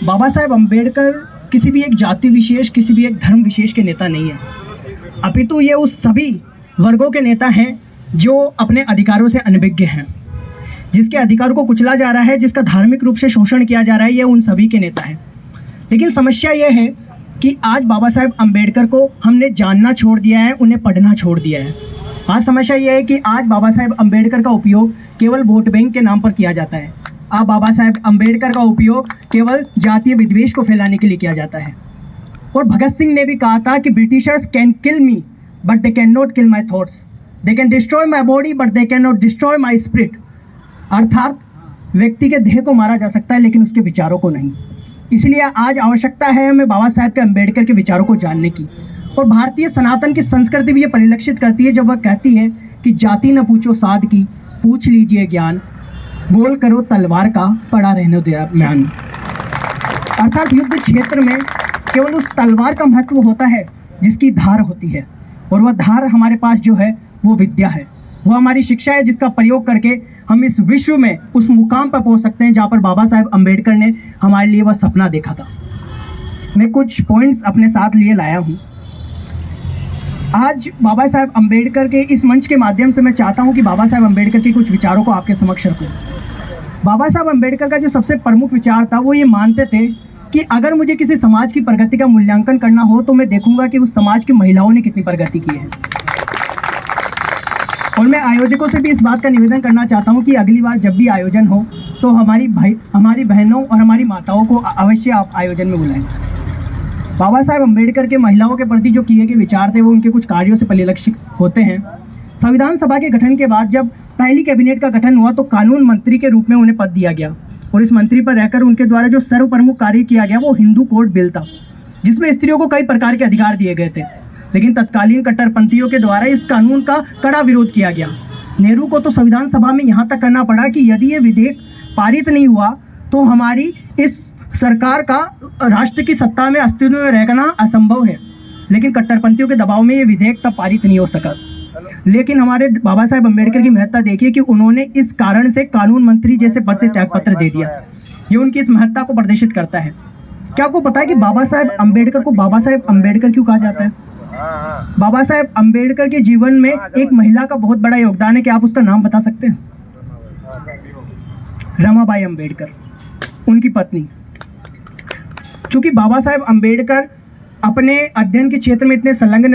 बाबा साहेब अम्बेडकर किसी भी एक जाति विशेष, किसी भी एक धर्म विशेष के नेता नहीं है, अपितु ये उस सभी वर्गों के नेता हैं जो अपने अधिकारों से अनभिज्ञ हैं। जिसके अधिकारों को कुचला जा रहा है, जिसका धार्मिक रूप से शोषण किया जा रहा है, ये उन सभी के नेता हैं। लेकिन समस्या ये है कि आज बाबा साहेब अम्बेडकर को हमने जानना छोड़ दिया है, उन्हें पढ़ना छोड़ दिया है। आज समस्या ये है कि आज बाबा साहेब अम्बेडकर का उपयोग केवल वोट बैंक के नाम पर किया जाता है। आज बाबा साहेब अम्बेडकर का उपयोग केवल जातीय विद्वेष को फैलाने के लिए किया जाता है। और भगत सिंह ने भी कहा था कि Britishers can kill me but they can not kill my thoughts, they can destroy my body but they can not destroy my spirit. अर्थात व्यक्ति के देह को मारा जा सकता है लेकिन उसके विचारों को नहीं। इसलिए आज आवश्यकता है हमें बाबा साहेब के अम्बेडकर के विचारों को जानने की। और भारतीय सनातन की संस्कृति भी ये परिलक्षित करती है जब वह कहती है कि जाति न पूछो साध की, पूछ लीजिए ज्ञान, बोल करो तलवार का, पड़ा रहने दो म्यान। अर्थात युद्ध क्षेत्र में केवल उस तलवार का महत्व होता है जिसकी धार होती है, और वह धार हमारे पास जो है वो विद्या है, वो हमारी शिक्षा है, जिसका प्रयोग करके हम इस विश्व में उस मुकाम पर पहुंच सकते हैं जहां पर बाबा साहेब अम्बेडकर ने हमारे लिए वह सपना देखा था। मैं कुछ पॉइंट्स अपने साथ लिए लाया हूं। आज बाबा साहेब अम्बेडकर के इस मंच के माध्यम से मैं चाहता हूं कि बाबा साहेब अम्बेडकर के कुछ विचारों को आपके समक्ष रखूं। बाबा साहेब अम्बेडकर का जो सबसे प्रमुख विचार था वो ये मानते थे कि अगर मुझे किसी समाज की प्रगति का मूल्यांकन करना हो तो मैं देखूंगा कि उस समाज की महिलाओं ने कितनी प्रगति की है। और मैं आयोजकों से भी इस बात का निवेदन करना चाहता हूं कि अगली बार जब भी आयोजन हो तो हमारी बहनों और हमारी माताओं को अवश्य आप आयोजन में बुलाएं। बाबा साहेब अम्बेडकर के महिलाओं के प्रति जो किए गए विचार थे वो उनके कुछ कार्यों से परिलक्षित होते हैं। संविधान सभा के गठन के बाद जब पहली कैबिनेट का गठन हुआ तो कानून मंत्री के रूप में उन्हें पद दिया गया, और इस मंत्री पर रहकर उनके द्वारा जो सर्वप्रमुख कार्य किया गया वो हिंदू कोड बिल था, जिसमें स्त्रियों को कई प्रकार के अधिकार दिए गए थे। लेकिन तत्कालीन कट्टरपंथियों के द्वारा इस कानून का कड़ा विरोध किया गया। नेहरू को तो संविधान सभा में यहाँ तक करना पड़ा कि यदि ये विधेयक पारित नहीं हुआ तो हमारी इस सरकार का राष्ट्र की सत्ता में अस्तित्व में रहना असंभव है। लेकिन कट्टरपंथियों के दबाव में ये विधेयक तब पारित नहीं हो सका। लेकिन हमारे बाबा साहेब अम्बेडकर की महत्ता देखिए कि उन्होंने इस कारण से कानून मंत्री जैसे पद से त्यागपत्र दे दिया। ये उनकी इस महत्ता को प्रदर्शित करता है। क्या आपको पता है कि बाबा साहेब अम्बेडकर को बाबा साहेब अम्बेडकर क्यों कहा जाता है? बाबा साहेब अम्बेडकर के जीवन में एक महिला का बहुत बड़ा योगदान है। क्या आप उसका नाम बता सकते हैं? रमाबाई अम्बेडकर, उनकी पत्नी। चूंकि बाबा साहेब अम्बेडकर अपने अध्ययन के क्षेत्र में इतने संलग्न